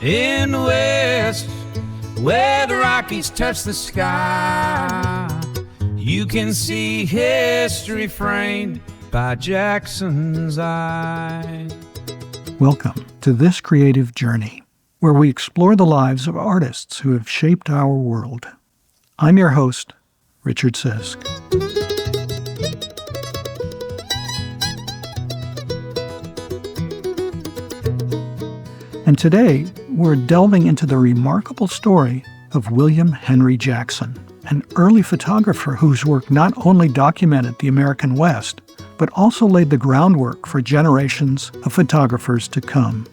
in the West, where the Rockies touch the sky. You can see history framed by Jackson's eye. Welcome to This Creative Journey, where we explore the lives of artists who have shaped our world. I'm your host, Richard Sisk. And today, we're delving into the remarkable story of William Henry Jackson, an early photographer whose work not only documented the American West, but also laid the groundwork for generations of photographers to come.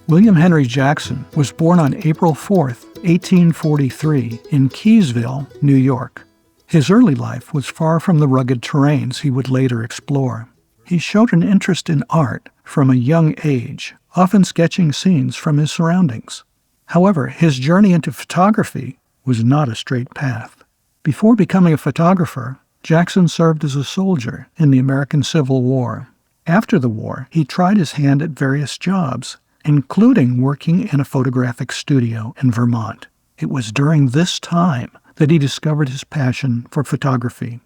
William Henry Jackson was born on April 4, 1843, in Keysville, New York. His early life was far from the rugged terrains he would later explore. He showed an interest in art from a young age, often sketching scenes from his surroundings. However, his journey into photography was not a straight path. Before becoming a photographer, Jackson served as a soldier in the American Civil War. After the war, he tried his hand at various jobs, including working in a photographic studio in Vermont. It was during this time that he discovered his passion for photography.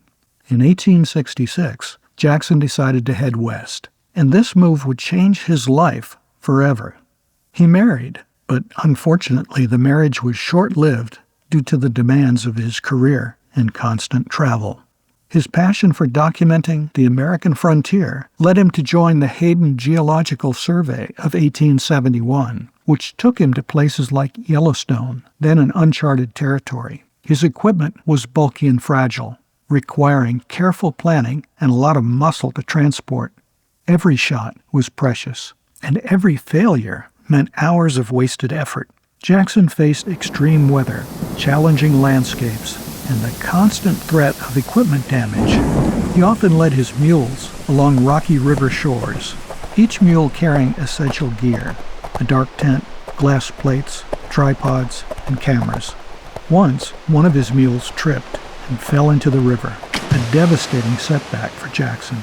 In 1866, Jackson decided to head west, and this move would change his life forever. He married, but unfortunately the marriage was short-lived due to the demands of his career and constant travel. His passion for documenting the American frontier led him to join the Hayden Geological Survey of 1871, which took him to places like Yellowstone, then an uncharted territory. His equipment was bulky and fragile, requiring careful planning and a lot of muscle to transport. Every shot was precious, and every failure meant hours of wasted effort. Jackson faced extreme weather, challenging landscapes, and the constant threat of equipment damage. He often led his mules along rocky river shores, each mule carrying essential gear: a dark tent, glass plates, tripods, and cameras. Once, one of his mules tripped and fell into the river, a devastating setback for Jackson.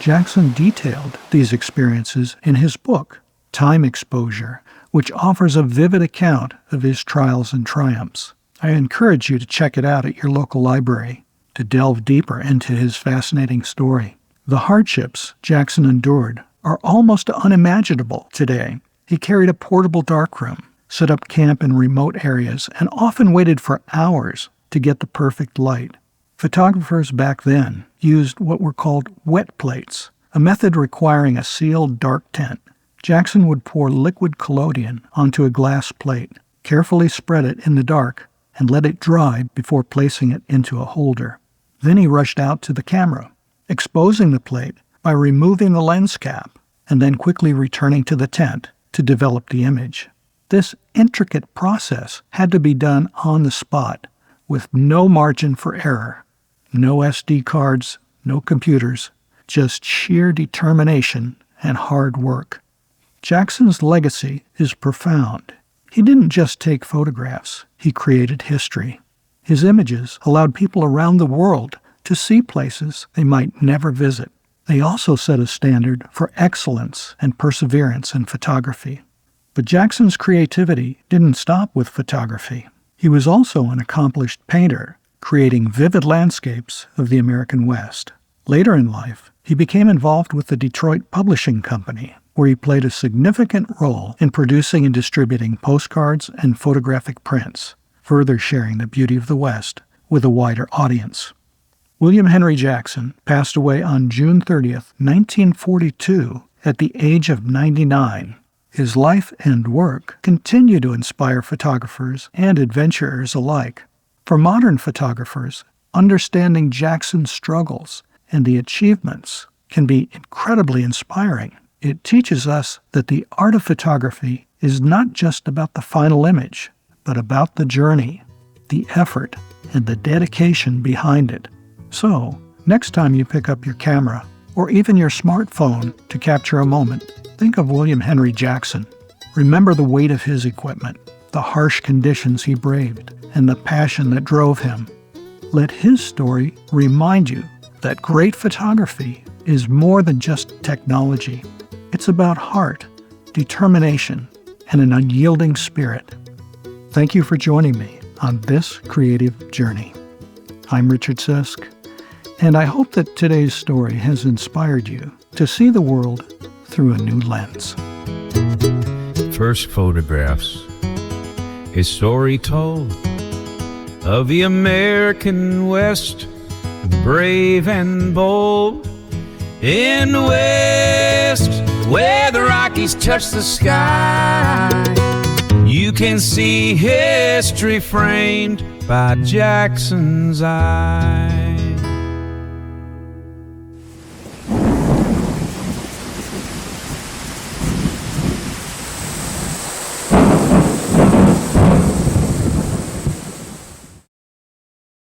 Jackson detailed these experiences in his book, Time Exposure, which offers a vivid account of his trials and triumphs. I encourage you to check it out at your local library to delve deeper into his fascinating story. The hardships Jackson endured are almost unimaginable today. He carried a portable darkroom, set up camp in remote areas, and often waited for hours to get the perfect light. Photographers back then used what were called wet plates, a method requiring a sealed dark tent. Jackson would pour liquid collodion onto a glass plate, carefully spread it in the dark, and let it dry before placing it into a holder. Then he rushed out to the camera, exposing the plate by removing the lens cap, and then quickly returning to the tent to develop the image. This intricate process had to be done on the spot, with no margin for error. No SD cards, no computers, just sheer determination and hard work. Jackson's legacy is profound. He didn't just take photographs, he created history. His images allowed people around the world to see places they might never visit. They also set a standard for excellence and perseverance in photography. But Jackson's creativity didn't stop with photography. He was also an accomplished painter, creating vivid landscapes of the American West. Later in life, he became involved with the Detroit Publishing Company, where he played a significant role in producing and distributing postcards and photographic prints, further sharing the beauty of the West with a wider audience. William Henry Jackson passed away on June 30th, 1942, at the age of 99. His life and work continue to inspire photographers and adventurers alike. For modern photographers, understanding Jackson's struggles and the achievements can be incredibly inspiring. It teaches us that the art of photography is not just about the final image, but about the journey, the effort, and the dedication behind it. So, next time you pick up your camera, or even your smartphone to capture a moment, think of William Henry Jackson. Remember the weight of his equipment, the harsh conditions he braved, and the passion that drove him. Let his story remind you that great photography is more than just technology. It's about heart, determination, and an unyielding spirit. Thank you for joining me on this creative journey. I'm Richard Sisk, and I hope that today's story has inspired you to see the world through a new lens. First photographs, a story told of the American West, brave and bold. In the West, where the Rockies touch the sky, you can see history framed by Jackson's eye.